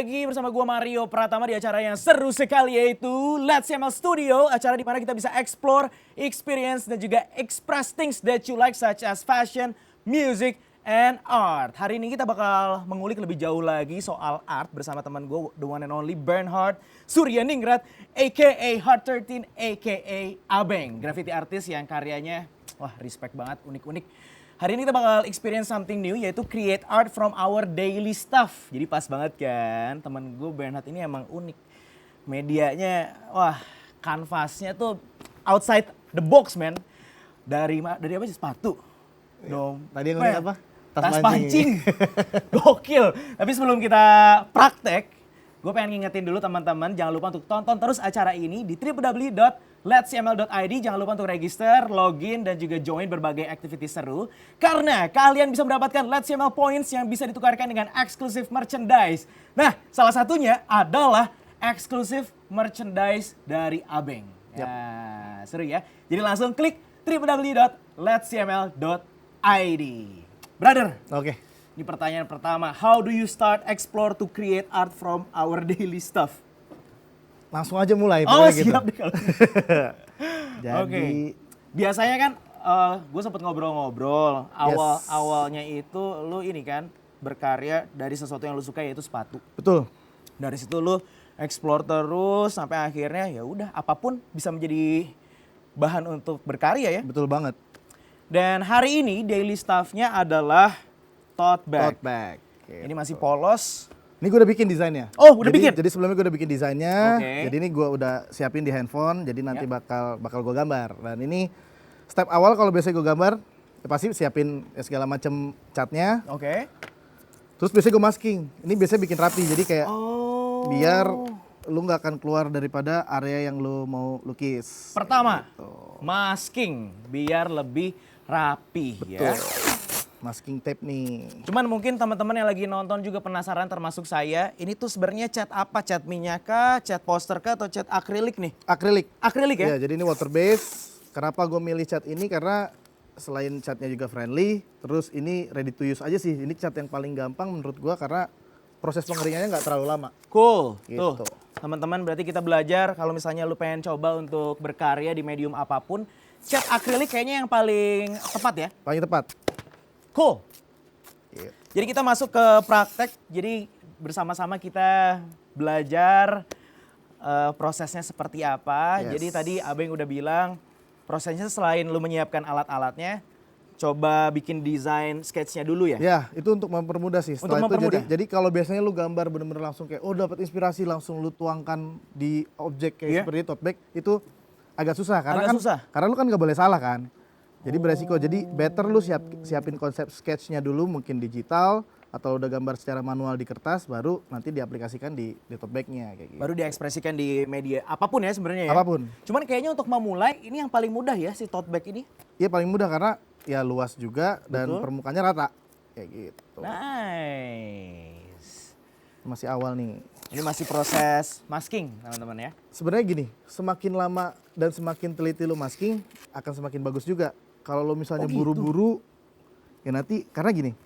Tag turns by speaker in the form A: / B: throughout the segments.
A: lagi bersama gua Mario Pratama di acara yang seru sekali yaitu Let's ML Studio. Acara di mana kita bisa explore, experience dan juga express things that you like such as fashion, music, and art. Hari ini kita bakal mengulik lebih jauh lagi soal art bersama teman gue, the one and only Bernhard Suryaningrat, aka Heart13, aka Abeng. Graffiti artist yang karyanya, wah respect banget, unik-unik. Hari ini kita bakal experience something new yaitu create art from our daily stuff. Jadi pas banget kan, temen gue Bernhard ini emang unik. Medianya, wah kanvasnya tuh outside the box man. Dari apa sih, sepatu? Dong.
B: Tadi yang unik apa?
A: Tas pancing. Gokil. Tapi sebelum kita praktek, gue pengen ngingetin dulu teman-teman, jangan lupa untuk tonton terus acara ini di www.letsml.id. Jangan lupa untuk register, login, dan juga join berbagai aktivitas seru. Karena kalian bisa mendapatkan Let's ML Points yang bisa ditukarkan dengan exclusive merchandise. Nah, salah satunya adalah exclusive merchandise dari Abeng. Ya, seru ya. Jadi langsung klik www.letsml.id. Brother,
B: Oke.
A: ini pertanyaan pertama. How do you start explore to create art from our daily stuff?
B: Langsung aja mulai.
A: Oh
B: pokoknya
A: siap
B: gitu.
A: deh kalau
B: Jadi,
A: Oke. Biasanya kan gue sempet ngobrol-ngobrol. Awalnya itu lu ini kan berkarya dari sesuatu yang lu suka yaitu sepatu.
B: betul.
A: Dari situ lu explore terus sampai akhirnya ya udah apapun bisa menjadi bahan untuk berkarya ya.
B: Betul banget.
A: Dan hari ini daily stuff-nya adalah tote bag.
B: Tote bag.
A: Ini masih polos.
B: Ini gue udah bikin desainnya.
A: Oh, udah bikin?
B: Jadi sebelumnya gue udah bikin desainnya.
A: Oke.
B: Jadi ini gue udah siapin di handphone. Jadi nanti
A: Ya.
B: bakal gue gambar. Dan ini step awal kalau biasanya gue gambar, ya pasti siapin ya segala macam catnya.
A: Oke.
B: Terus biasanya gue masking. Ini biasanya bikin rapi. Jadi kayak
A: Oh.
B: biar lu nggak akan keluar daripada area yang lu mau lukis.
A: Pertama, masking biar lebih rapi ya.
B: Masking tape nih.
A: Cuman mungkin teman-teman yang lagi nonton juga penasaran termasuk saya, ini tuh sebenarnya cat apa? Cat minyak kah, cat poster kah, atau cat akrilik nih?
B: Akrilik.
A: Akrilik ya?
B: Ya, jadi ini water base. Kenapa gue milih cat ini? Karena selain catnya juga friendly, terus ini ready to use aja sih. Ini cat yang paling gampang menurut gue karena proses pengeringannya nggak terlalu lama.
A: Cool.
B: Gitu.
A: Tuh, teman-teman berarti kita belajar kalau misalnya lu pengen coba untuk berkarya di medium apapun, cat akrilik kayaknya yang paling tepat ya.
B: Paling tepat.
A: Cool.
B: Gitu.
A: Jadi kita masuk ke praktek. Jadi bersama-sama kita belajar prosesnya seperti apa.
B: Yes.
A: Jadi tadi Abeng udah bilang prosesnya selain lu menyiapkan alat-alatnya, coba bikin desain sketchnya dulu ya.
B: Ya, itu untuk mempermudah sih.
A: Untuk
B: Setelah itu
A: mempermudah.
B: jadi kalau biasanya lu gambar bener-bener langsung kayak oh dapat inspirasi langsung lu tuangkan di objek kayak
A: Iya.
B: seperti tote bag itu agak susah karena
A: Agak
B: kan
A: susah.
B: karena lu kan nggak boleh salah kan. Jadi beresiko. Jadi better lu siapin konsep sketchnya dulu mungkin digital atau udah gambar secara manual di kertas baru nanti diaplikasikan di tote bagnya kayak gitu.
A: Baru diekspresikan di media apapun ya sebenarnya ya.
B: Apapun.
A: Cuman kayaknya untuk memulai ini yang paling mudah ya si tote bag ini.
B: Iya paling mudah karena ya luas juga dan
A: Betul.
B: permukaannya rata kayak gitu.
A: Nice.
B: Masih awal nih.
A: Ini masih proses masking teman-teman ya.
B: Sebenarnya gini, semakin lama dan semakin teliti lu masking akan semakin bagus juga. Kalau lu misalnya
A: Oh, gitu.
B: buru-buru, ya nanti karena gini,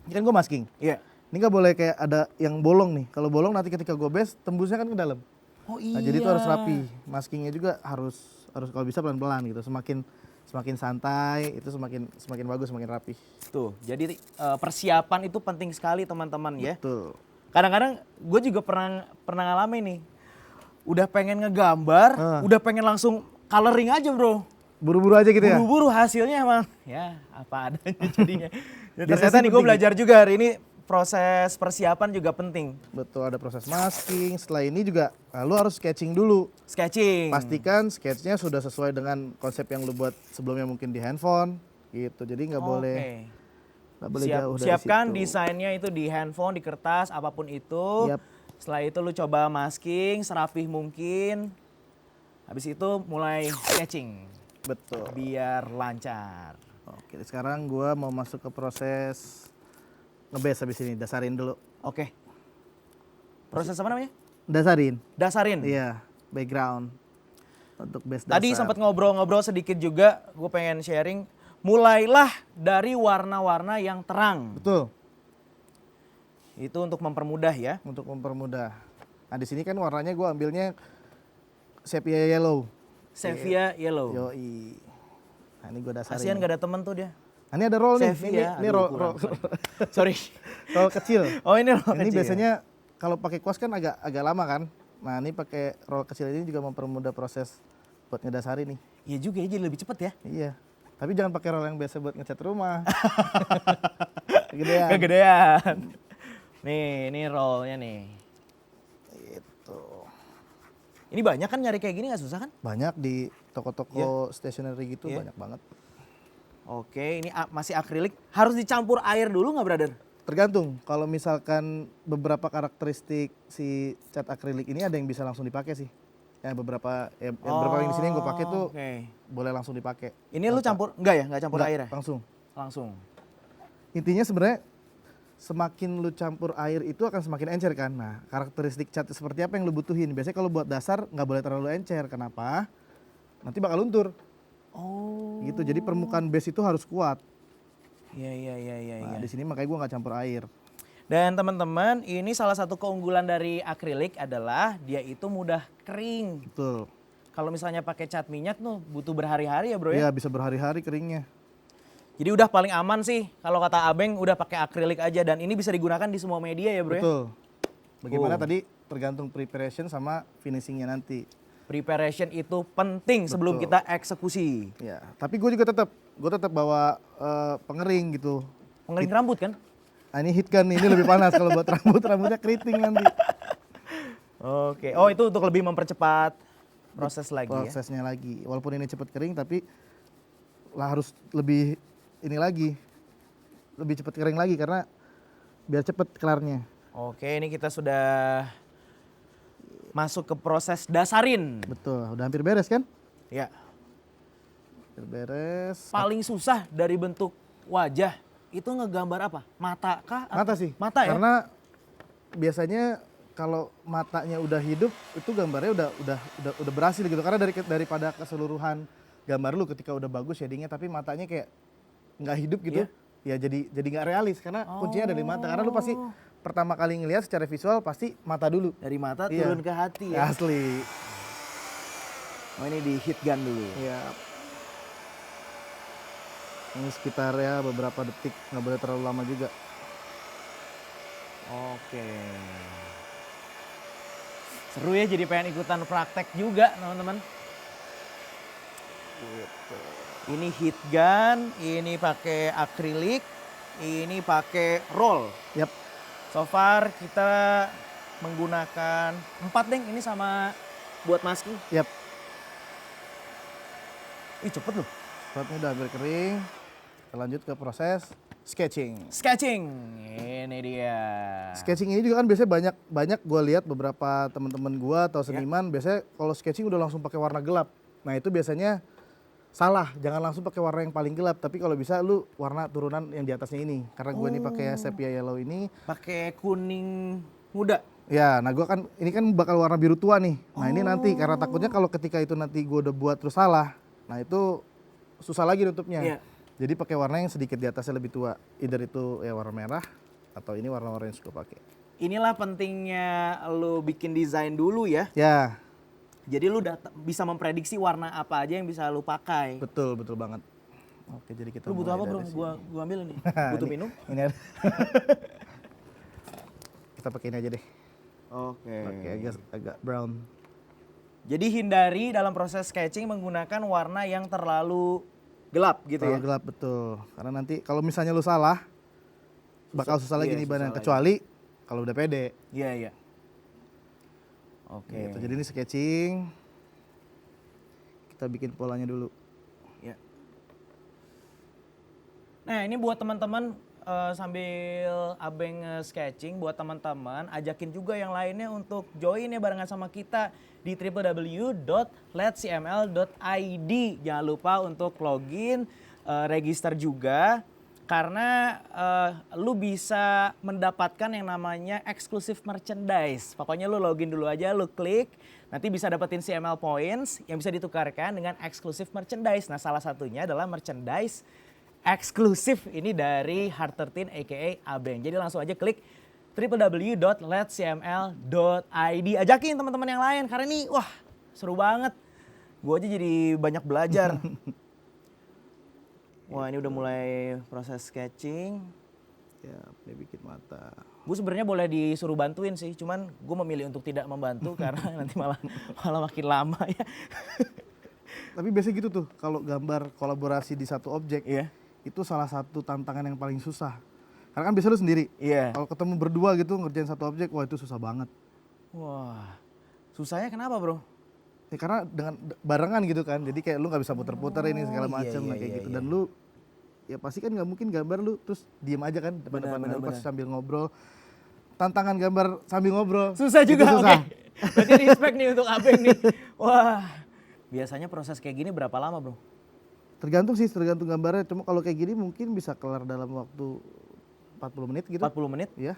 B: ini kan gue masking.
A: Iya.
B: Ini nggak boleh kayak ada yang bolong nih. Kalau bolong nanti ketika gue base, tembusnya kan ke dalam.
A: Oh iya.
B: Nah, jadi itu harus rapi. Maskingnya juga harus kalau bisa pelan-pelan gitu. Semakin santai itu semakin bagus, semakin rapi.
A: Tuh, jadi persiapan itu penting sekali teman-teman ya.
B: Tuh.
A: Kadang-kadang gue juga pernah ngalamin nih. Udah pengen ngegambar, udah pengen langsung coloring aja bro.
B: Buru-buru aja gitu ya.
A: Buru-buru hasilnya emang ya apa adanya jadinya. Ya,
B: Biasanya
A: ternyata
B: sih
A: nih gue
B: penting.
A: belajar juga hari ini proses persiapan juga penting.
B: Betul, ada proses masking. Setelah ini juga lu harus sketching dulu.
A: Sketching.
B: Pastikan sketchnya sudah sesuai dengan konsep yang lu buat sebelumnya mungkin di handphone gitu. Jadi nggak boleh jauh dari
A: Siapkan
B: situ.
A: desainnya itu di handphone, di kertas, apapun itu.
B: Yap.
A: Setelah itu lu coba masking serapih mungkin. Habis itu mulai sketching
B: Betul.
A: biar lancar.
B: Oke, sekarang gua mau masuk ke proses ngebase habis ini. Dasarin dulu.
A: Oke. Proses apa namanya?
B: Dasarin.
A: Dasarin.
B: Iya, background untuk base dasar.
A: Tadi sempat ngobrol-ngobrol sedikit juga, gue pengen sharing. Mulailah dari warna-warna yang terang.
B: Betul.
A: Itu untuk mempermudah ya.
B: untuk mempermudah. Nah di sini kan warnanya gue ambilnya sepia yellow.
A: Sevia Yellow.
B: Yoi. Nah ini gue dasarin.
A: Kasihan gak ada temen tuh dia.
B: Nah, ini ada roll nih.
A: Sevia.
B: Ini
A: Aduh,
B: roll,
A: kurang,
B: roll,
A: Sorry.
B: roll kecil.
A: Oh ini loh
B: Ini
A: kecil.
B: biasanya kalau pakai kuas kan agak lama kan. Nah ini pakai roll kecil ini juga mempermudah proses buat ngedasari nih.
A: Iya juga ya, jadi lebih cepet ya.
B: Iya. Tapi jangan pakai roll yang biasa buat ngecat rumah. Kegedean.
A: Kegedean. Nih, ini rollnya nih.
B: Gitu.
A: Ini banyak kan nyari kayak gini gak susah kan?
B: Banyak di toko-toko stationery gitu
A: Iya.
B: banyak banget.
A: Oke, ini masih akrilik. Harus dicampur air dulu nggak, brother?
B: Tergantung. Kalau misalkan beberapa karakteristik si cat akrilik ini ada yang bisa langsung dipakai sih. Ya beberapa beberapa yang di sini yang gue pakai tuh
A: Oke.
B: boleh langsung dipakai.
A: Ini lu campur? Enggak ya? Nggak campur
B: Enggak,
A: air ya?
B: langsung.
A: Langsung.
B: Intinya sebenarnya semakin lu campur air itu akan semakin encer kan. Nah, karakteristik cat seperti apa yang lu butuhin? Biasanya kalau buat dasar nggak boleh terlalu encer. Kenapa? Nanti bakal luntur.
A: Oh.
B: Gitu. Jadi permukaan base itu harus kuat.
A: Iya.
B: Nah, di sini makanya gua nggak campur air.
A: Dan teman-teman, ini salah satu keunggulan dari akrilik adalah dia itu mudah kering.
B: Betul.
A: Kalau misalnya pakai cat minyak tuh butuh berhari-hari ya, bro ya.
B: Iya, bisa berhari-hari keringnya.
A: Jadi udah paling aman sih kalau kata Abeng udah pakai akrilik aja, dan ini bisa digunakan di semua media ya, bro ya.
B: Betul. Bagaimana
A: Oh.
B: tadi tergantung preparation sama finishingnya nanti.
A: Preparation itu penting sebelum
B: Betul.
A: kita eksekusi.
B: Ya, tapi gue tetap bawa pengering gitu.
A: Pengering rambut kan?
B: Nah, ini heat gun nih, ini lebih panas kalau buat rambutnya keriting nanti.
A: Oke. Oh, itu untuk lebih mempercepat proses lagi ya.
B: Prosesnya lagi. Walaupun ini cepat kering tapi lah harus lebih ini lagi. Lebih cepat kering lagi karena biar cepat kelarnya.
A: Oke, ini kita sudah masuk ke proses dasarin.
B: Betul, udah hampir beres kan?
A: Ya.
B: Hampir beres.
A: Paling susah dari bentuk wajah itu ngegambar apa? Mata kah?
B: Mata sih.
A: Mata ya?
B: Karena biasanya kalau matanya udah hidup itu gambarnya udah berhasil gitu. Karena daripada keseluruhan gambar lu ketika udah bagus shadingnya tapi matanya kayak nggak hidup gitu. Ya jadi nggak realis karena kuncinya ada di mata. Karena lu pasti pertama kali ngelihat secara visual pasti mata dulu.
A: Dari mata
B: Iya.
A: turun ke hati ya.
B: Asli.
A: Oh, ini di hit gun dulu.
B: Iya. Ini sekitar ya beberapa detik, nggak boleh terlalu lama juga.
A: Oke. Seru ya, jadi pengen ikutan praktek juga teman-teman. Ini heat gun, ini pakai akrilik, ini pakai roll.
B: Yap.
A: So far kita menggunakan 4 deng, ini sama buat masking.
B: Yap.
A: Ih cepet loh.
B: Spotnya udah hampir kering. Kita lanjut ke proses sketching.
A: Sketching, ini dia.
B: Sketching ini juga kan biasanya banyak gue lihat beberapa teman-teman gue atau seniman biasanya kalau sketching udah langsung pakai warna gelap. Nah itu biasanya salah, jangan langsung pakai warna yang paling gelap, tapi kalau bisa lu warna turunan yang di atasnya ini. Karena gue ini pakai sepia yellow ini.
A: Pakai kuning muda.
B: Ya, nah gue kan ini kan bakal warna biru tua nih. Nah ini nanti karena takutnya kalau ketika itu nanti gue udah buat terus salah, nah itu susah lagi nutupnya.
A: Iya.
B: Jadi pakai warna yang sedikit di atasnya lebih tua. Either itu ya warna merah atau ini warna orange gue pakai.
A: Inilah pentingnya lu bikin desain dulu ya.
B: Ya,
A: Jadi lu udah bisa memprediksi warna apa aja yang bisa lu pakai.
B: betul banget. Oke, jadi kita
A: Lu butuh apa,
B: mulai
A: bro?
B: dari
A: Gua ambil nih.
B: sini.
A: Butuh
B: Ini-
A: minum?
B: Ini ada. Kita pakai ini aja deh.
A: Oke.
B: Oke, agak brown.
A: Jadi hindari dalam proses sketching menggunakan warna yang terlalu gelap gitu
B: Terlalu
A: ya.
B: gelap betul. Karena nanti kalau misalnya lu salah bakal susah lagi
A: iya,
B: nih
A: susah
B: badan
A: lagi.
B: kecuali kalau udah pede.
A: Iya, iya. Oke.
B: Gitu. Jadi ini sketching. Kita bikin polanya dulu.
A: Ya. Nah, ini buat teman-teman sambil Abeng sketching, buat teman-teman ajakin juga yang lainnya untuk join ya barengan sama kita di www.let'scml.id. Jangan lupa untuk login, register juga karena lu bisa mendapatkan yang namanya exclusive merchandise. Pokoknya lu login dulu aja, lu klik, nanti bisa dapetin CML points yang bisa ditukarkan dengan exclusive merchandise. Nah, salah satunya adalah merchandise eksklusif ini dari Heart 13 aka Abeng. Jadi langsung aja klik www.letscml.id. Ajakin teman-teman yang lain karena ini wah seru banget. Gue aja jadi banyak belajar. Wah ini udah mulai proses sketching.
B: Ya, ini bikin mata.
A: Gue sebenarnya boleh disuruh bantuin sih, cuman gue memilih untuk tidak membantu karena nanti malah makin lama ya.
B: Tapi biasanya gitu tuh, kalau gambar kolaborasi di satu objek,
A: Iya.
B: itu salah satu tantangan yang paling susah. Karena kan biasa lu sendiri.
A: Iya.
B: Kalau ketemu berdua gitu ngerjain satu objek, wah itu susah banget.
A: Wah, susahnya kenapa bro?
B: Ya, karena dengan barengan gitu kan, jadi kayak lu nggak bisa puter-puter ini segala
A: iya,
B: macam
A: iya,
B: kayak
A: iya,
B: gitu.
A: iya.
B: Dan lu ya pasti kan nggak mungkin gambar lu terus diem aja kan depan-depan,
A: Benar,
B: lu pasti
A: benar.
B: sambil ngobrol. Tantangan gambar sambil ngobrol.
A: Susah
B: itu
A: juga,
B: susah.
A: oke. Berarti respect nih untuk Abeng nih. Wah, biasanya proses kayak gini berapa lama bro?
B: Tergantung sih, tergantung gambarnya. Cuma kalau kayak gini mungkin bisa kelar dalam waktu 40 menit gitu.
A: 40 menit?
B: Iya.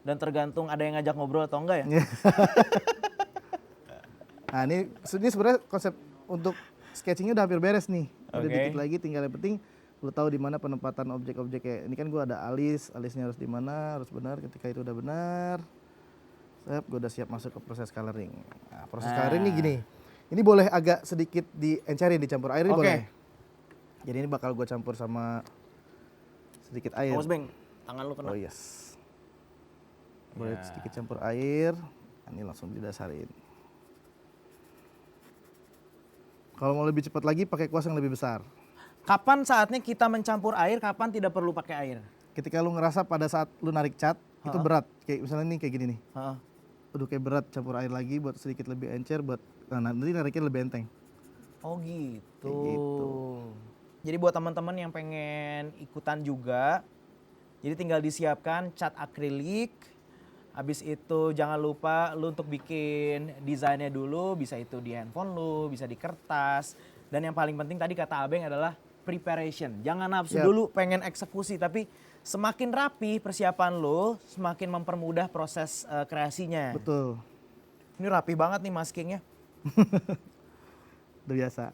A: Dan tergantung ada yang ngajak ngobrol atau enggak ya?
B: Nah ini sebenarnya konsep untuk sketchingnya udah hampir beres nih. Udah
A: Oke.
B: dikit lagi, tinggal yang penting lu tahu di mana penempatan objek-objek kayak ini kan gua ada alisnya harus di mana, harus benar. Ketika itu udah benar, gue udah siap masuk ke proses coloring. Nah, proses coloring ini gini. Ini boleh agak sedikit diencerin, dicampur air ini
A: Oke.
B: boleh. Jadi ini bakal gue campur sama sedikit air.
A: Awas Beng, tangan lu kena.
B: Oh yes. Boleh
A: Ya.
B: sedikit campur air. Ini langsung didasarin. Kalau mau lebih cepat lagi pakai kuas yang lebih besar.
A: Kapan saatnya kita mencampur air, kapan tidak perlu pakai air?
B: Ketika lu ngerasa pada saat lu narik cat itu berat, kayak misalnya nih kayak gini nih.
A: Heeh.
B: Aduh kayak berat, campur air lagi buat sedikit lebih encer, buat nanti nariknya lebih enteng.
A: Oh gitu.
B: Kayak gitu.
A: Jadi buat teman-teman yang pengen ikutan juga, jadi tinggal disiapkan cat akrilik. Habis itu jangan lupa lu untuk bikin desainnya dulu, bisa itu di handphone lu, bisa di kertas. Dan yang paling penting tadi kata Abeng adalah preparation. Jangan nafsu
B: Yap.
A: dulu pengen eksekusi, tapi semakin rapi persiapan lu, semakin mempermudah proses kreasinya.
B: Betul,
A: Ini rapi banget nih maskingnya.
B: udah biasa.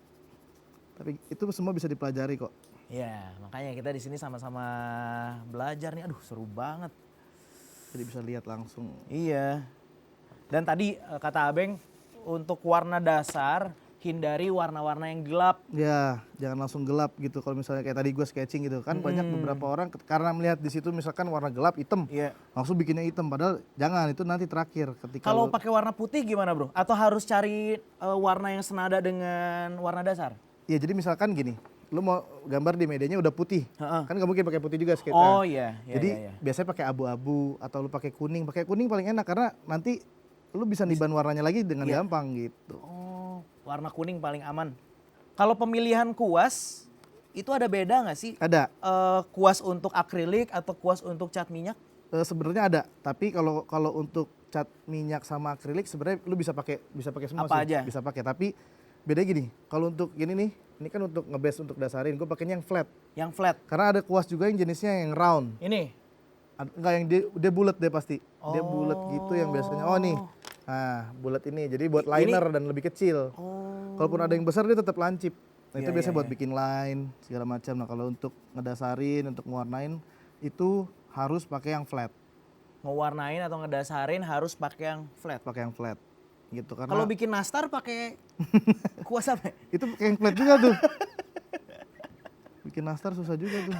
B: Tapi itu semua bisa dipelajari kok.
A: Ya, makanya kita di sini sama-sama belajar nih. Aduh, seru banget.
B: Jadi bisa lihat langsung.
A: Iya. Dan tadi kata Abeng untuk warna dasar hindari warna-warna yang gelap.
B: Ya, jangan langsung gelap gitu. Kalau misalnya kayak tadi gue sketching gitu kan, banyak beberapa orang karena melihat di situ misalkan warna gelap hitam,
A: Iya.
B: langsung bikinnya hitam. Padahal jangan, itu nanti terakhir ketika
A: Kalau
B: lu-
A: pakai warna putih gimana, Bro? Atau harus cari warna yang senada dengan warna dasar?
B: ya jadi misalkan gini, lu mau gambar di medianya udah putih,
A: Heeh.
B: kan nggak mungkin pakai putih juga sketch.
A: Oh iya, iya,
B: Jadi
A: iya.
B: biasanya pakai abu-abu atau lu pakai kuning. Pakai kuning paling enak karena nanti lu bisa niban warnanya lagi dengan
A: Iya.
B: gampang gitu.
A: Oh, warna kuning paling aman. Kalau pemilihan kuas itu ada beda nggak sih?
B: Ada.
A: Kuas untuk akrilik atau kuas untuk cat minyak?
B: Sebenarnya ada, tapi kalau untuk cat minyak sama akrilik sebenarnya lu bisa pakai semua
A: Apa
B: sih.
A: aja?
B: Bisa pakai, tapi bedanya gini. Kalau untuk gini nih, ini kan untuk ngebase untuk dasarin, gue pakainya yang flat.
A: Yang flat.
B: Karena ada kuas juga yang jenisnya yang round.
A: Ini.
B: Enggak yang dia bulat deh pasti. Dia bulat gitu yang biasanya. Oh nih.
A: Oh.
B: Nah, bulat ini. Jadi buat liner dan lebih kecil.
A: Oh.
B: Kalaupun ada yang besar dia tetap lancip. Nah, itu
A: Iya,
B: biasanya
A: iya,
B: buat
A: iya.
B: bikin line segala macam. Nah, kalau untuk ngedasarin, untuk mewarnain itu harus pakai yang flat.
A: Ngewarnain atau ngedasarin harus pakai yang flat.
B: Pakai yang flat. Gitu karena
A: Kalau bikin nastar pakai kuas apa?
B: itu pakai yang flat juga tuh. Bikin nastar susah juga tuh.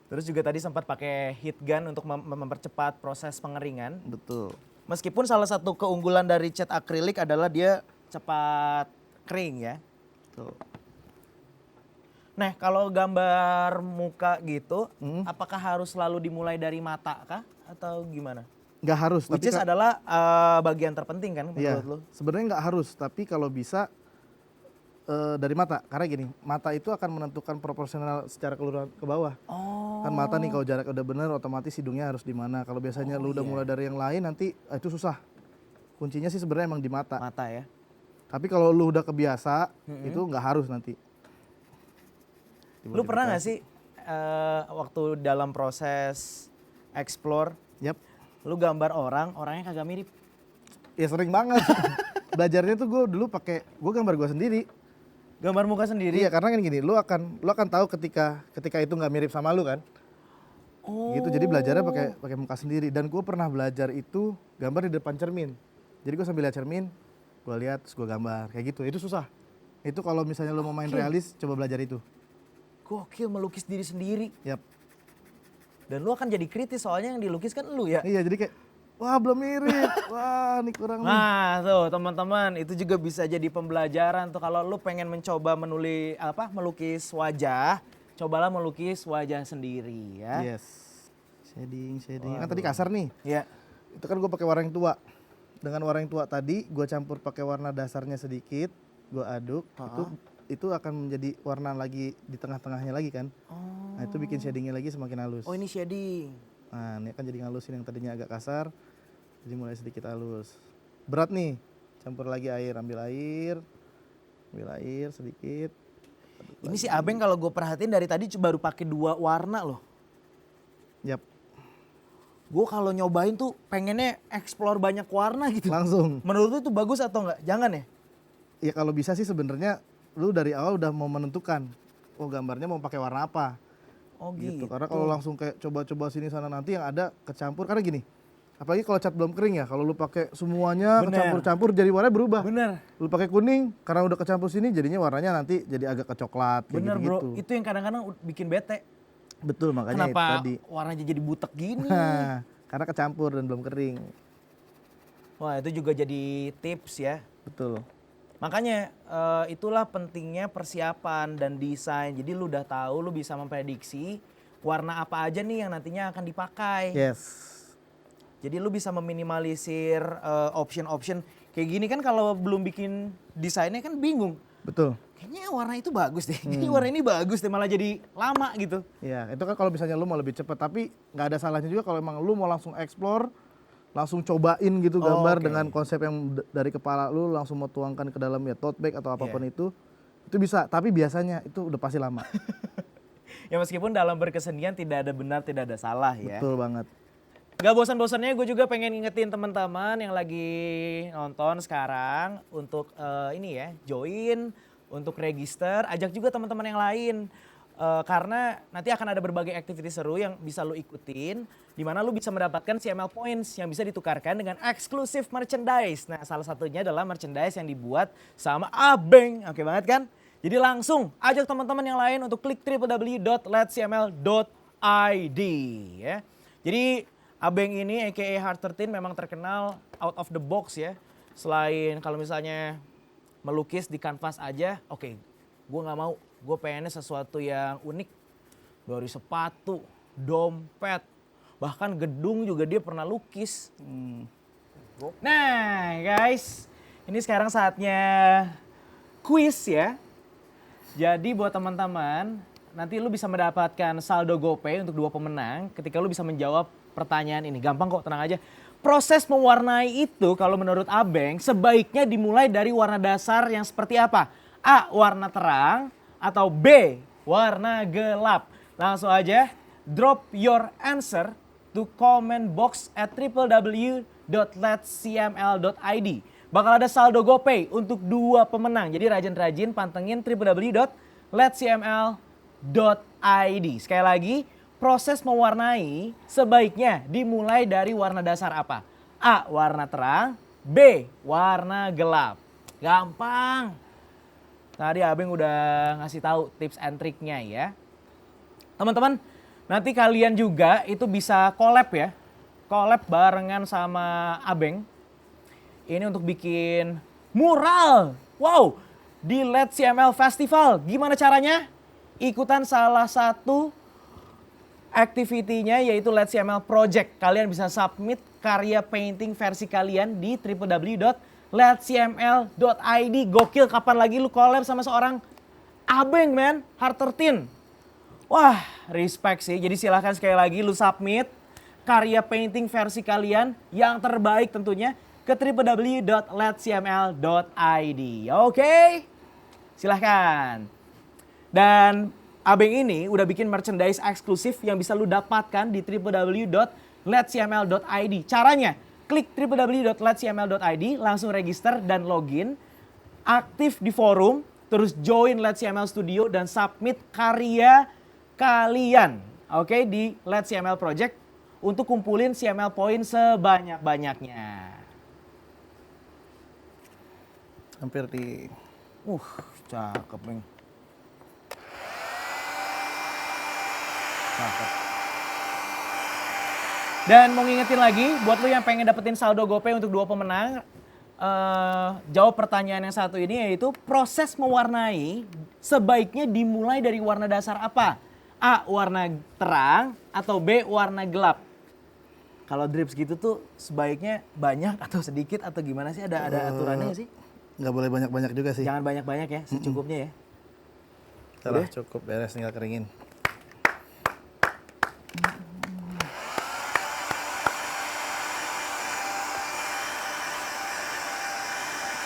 A: Terus juga tadi sempat pakai heat gun untuk mempercepat proses pengeringan.
B: Betul.
A: Meskipun salah satu keunggulan dari cat akrilik adalah dia cepat kering ya.
B: Tuh.
A: Nah, kalau gambar muka gitu,
B: Hmm.
A: apakah harus selalu dimulai dari mata kah atau gimana?
B: Nggak harus,
A: Which is
B: tapi
A: adalah bagian terpenting kan
B: iya,
A: menurut lu?
B: sebenarnya nggak harus, tapi kalau bisa dari mata. Karena gini, mata itu akan menentukan proporsional secara keseluruhan ke bawah.
A: Oh.
B: Kan mata nih kalau jarak udah bener otomatis hidungnya harus di mana. Kalau biasanya lu udah
A: iya.
B: mulai dari yang lain nanti itu susah. Kuncinya sih sebenarnya emang di mata.
A: Mata ya.
B: Tapi kalau lu udah kebiasa itu nggak harus nanti.
A: Lu pernah nggak sih waktu dalam proses explore,
B: Yap.
A: lu gambar orangnya kagak mirip?
B: Ya sering banget. Belajarnya tuh gue dulu gue gambar gue sendiri.
A: Gambar muka sendiri?
B: Iya karena kan gini, lu akan tahu ketika itu nggak mirip sama lu kan. Gitu, jadi belajarnya pakai muka sendiri. Dan gue pernah belajar itu gambar di depan cermin. Jadi gue sambil lihat cermin, gue lihat terus gue gambar kayak gitu. Itu susah. Itu kalau misalnya lo mau main realis, coba belajar itu.
A: Gokil, melukis diri sendiri.
B: Yap.
A: Dan lu akan jadi kritis soalnya yang dilukis kan lu ya.
B: Iya, jadi kayak wah belum mirip, wah ini kurang nih.
A: Nah tuh teman-teman, itu juga bisa jadi pembelajaran tuh kalau lu pengen mencoba melukis wajah, cobalah melukis wajah sendiri ya.
B: Yes. Shading. Kan tadi kasar nih.
A: Ya.
B: Itu kan gue pakai warna yang tua. Dengan warna yang tua tadi, gue campur pakai warna dasarnya sedikit, gue aduk, itu akan menjadi warna lagi di tengah-tengahnya lagi kan. Nah itu bikin shadingnya lagi semakin halus.
A: Oh ini shading.
B: Nah ini akan jadi ngalusin yang tadinya agak kasar, jadi mulai sedikit halus. Berat nih, campur lagi air, ambil air sedikit.
A: Ini si Abeng kalau gue perhatiin dari tadi baru pakai 2 warna loh.
B: Yap.
A: Gue kalau nyobain tuh pengennya explore banyak warna gitu.
B: Langsung.
A: Menurut lu itu bagus atau enggak? Jangan ya?
B: Ya kalau bisa sih sebenarnya lu dari awal udah mau menentukan, oh gambarnya mau pakai warna apa.
A: Oh gitu.
B: Karena kalau langsung kayak coba-coba sini sana nanti yang ada kecampur, karena gini. Apalagi kalau cat belum kering ya, kalau lu pakai semuanya kecampur-campur jadi warnanya berubah.
A: Bener.
B: Lu pakai kuning karena udah kecampur sini jadinya warnanya nanti jadi agak kecoklat kayak
A: Bener
B: gitu.
A: bro, itu yang kadang-kadang bikin bete.
B: Betul, makanya
A: Kenapa
B: itu tadi.
A: warnanya jadi butek gini?
B: Karena kecampur dan belum kering.
A: Wah itu juga jadi tips ya.
B: Betul.
A: Makanya itulah pentingnya persiapan dan desain. Jadi lu udah tahu, lu bisa memprediksi warna apa aja nih yang nantinya akan dipakai.
B: Yes.
A: Jadi lu bisa meminimalisir option-option. Kayak gini kan kalau belum bikin desainnya kan bingung.
B: Betul.
A: Kayaknya warna itu bagus deh, kayaknya warna ini bagus deh, malah jadi lama gitu.
B: Ya itu kan kalau misalnya lu mau lebih cepat, tapi nggak ada salahnya juga kalau emang lu mau langsung explore, langsung cobain gitu gambar dengan konsep yang dari kepala lu langsung mau tuangkan ke dalam ya tote bag atau apapun itu bisa. Tapi biasanya itu udah pasti lama.
A: Ya meskipun dalam berkesenian tidak ada benar, tidak ada salah ya.
B: Betul banget.
A: Gak bosan-bosannya gue juga pengen ngingetin teman-teman yang lagi nonton sekarang untuk ini ya, join, untuk register, ajak juga teman-teman yang lain. Karena nanti akan ada berbagai aktiviti seru yang bisa lu ikutin, di mana lu bisa mendapatkan CML Points yang bisa ditukarkan dengan eksklusif merchandise. Nah salah satunya adalah merchandise yang dibuat sama Abeng, oke banget kan? Jadi langsung ajak teman-teman yang lain untuk klik www.letcml.id ya. Jadi Abeng ini aka Heart13 memang terkenal out of the box ya. Selain kalau misalnya melukis di kanvas aja, oke, gue nggak mau. Gue pengennya sesuatu yang unik. Dari sepatu, dompet, bahkan gedung juga dia pernah lukis. Nah guys, ini sekarang saatnya quiz ya. Jadi buat teman-teman, nanti lu bisa mendapatkan saldo GoPay untuk 2 pemenang ketika lu bisa menjawab pertanyaan ini. Gampang kok, tenang aja. Proses mewarnai itu kalau menurut Abeng sebaiknya dimulai dari warna dasar yang seperti apa? A. Warna terang atau B. Warna gelap. Langsung aja drop your answer to comment box at www.letcml.id. Bakal ada saldo GoPay untuk 2 pemenang. Jadi rajin-rajin pantengin www.letcml.id. Sekali lagi, proses mewarnai sebaiknya dimulai dari warna dasar apa? A. Warna terang. B. Warna gelap. Gampang. Tadi Abeng udah ngasih tahu tips and triknya ya. Teman-teman, nanti kalian juga itu bisa collab ya. Collab barengan sama Abeng. Ini untuk bikin mural. Wow, di Let's CML Festival. Gimana caranya? Ikutan salah satu aktivitinya yaitu Let's CML Project. Kalian bisa submit karya painting versi kalian di www.letcml.id. Gokil, kapan lagi lu collab sama seorang Abeng man, Heart13. Wah, respect sih. Jadi silahkan sekali lagi lu submit karya painting versi kalian yang terbaik tentunya ke www.letcml.id. Oke? Silahkan. Dan Abeng ini udah bikin merchandise eksklusif yang bisa lu dapatkan di www.letcml.id. Caranya, klik www.letcml.id, langsung register dan login, aktif di forum, terus join Let's CML Studio dan submit karya kalian. Oke, di Let's CML Project untuk kumpulin CML point sebanyak-banyaknya.
B: Hampir di...
A: Cakep, Bang. Cakep. Dan mau ngingetin lagi, buat lu yang pengen dapetin saldo GoPay untuk 2 pemenang, jawab pertanyaan yang satu ini, yaitu proses mewarnai sebaiknya dimulai dari warna dasar apa? A, warna terang, atau B, warna gelap? Kalau drips gitu tuh sebaiknya banyak atau sedikit atau gimana sih? Ada aturannya nggak sih?
B: Nggak boleh banyak-banyak juga sih.
A: Jangan banyak-banyak ya, secukupnya ya.
B: Udah cukup, beres, tinggal keringin.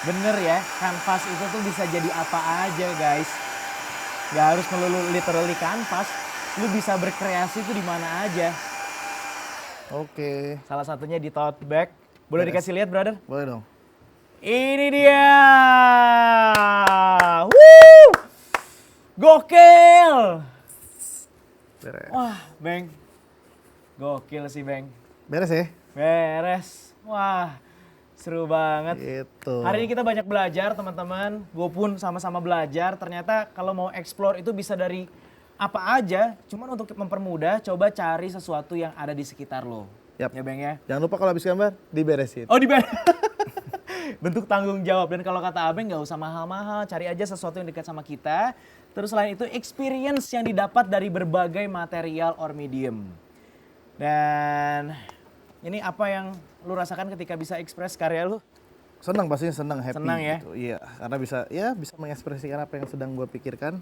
A: Bener ya, kanvas itu tuh bisa jadi apa aja guys. Gak harus melulu literally kanvas, lu bisa berkreasi tuh di mana aja.
B: Oke.
A: Salah satunya di tote bag. Boleh
B: Beres.
A: dikasih lihat brother?
B: Boleh dong.
A: Ini dia. Woo! Gokil.
B: Beres.
A: Wah, Bang. Gokil sih, Bang.
B: Beres ya?
A: Beres. Wah, seru banget.
B: Gitu.
A: Hari ini kita banyak belajar, teman-teman. Gue pun sama-sama belajar. Ternyata kalau mau explore itu bisa dari apa aja. Cuman untuk mempermudah, coba cari sesuatu yang ada di sekitar lo.
B: Yap.
A: Ya, Bang ya.
B: Jangan lupa kalau habis gambar, diberesin.
A: Oh, bentuk tanggung jawab. Dan kalau kata Abeng nggak usah mahal-mahal, cari aja sesuatu yang dekat sama kita. Terus selain itu experience yang didapat dari berbagai material or medium. Dan ini apa yang lu rasakan ketika bisa ekspres karya lu?
B: Senang, pastinya senang, happy.
A: Senang ya?
B: Gitu. Iya, karena bisa mengekspresikan apa yang sedang gue pikirkan.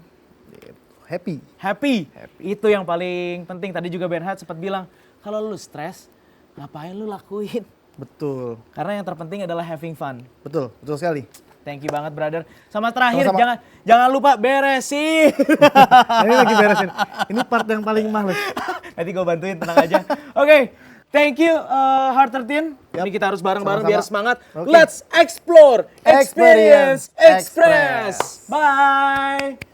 B: Gitu. Happy.
A: Happy. Itu yang paling penting. Tadi juga Bernhard sempat bilang, kalau lu stres, ngapain lu lakuin?
B: Betul.
A: Karena yang terpenting adalah having fun.
B: Betul sekali.
A: Thank you banget brother. Sama terakhir
B: Sama-sama.
A: jangan lupa beresin.
B: Ini lagi beresin. Ini part yang paling males.
A: Nanti gue bantuin, tenang aja. Oke, thank you Heart 13.
B: Yap.
A: Ini kita harus bareng-bareng
B: Sama-sama.
A: biar semangat.
B: Oke.
A: Let's explore, experience,
B: Experience,
A: express. Bye.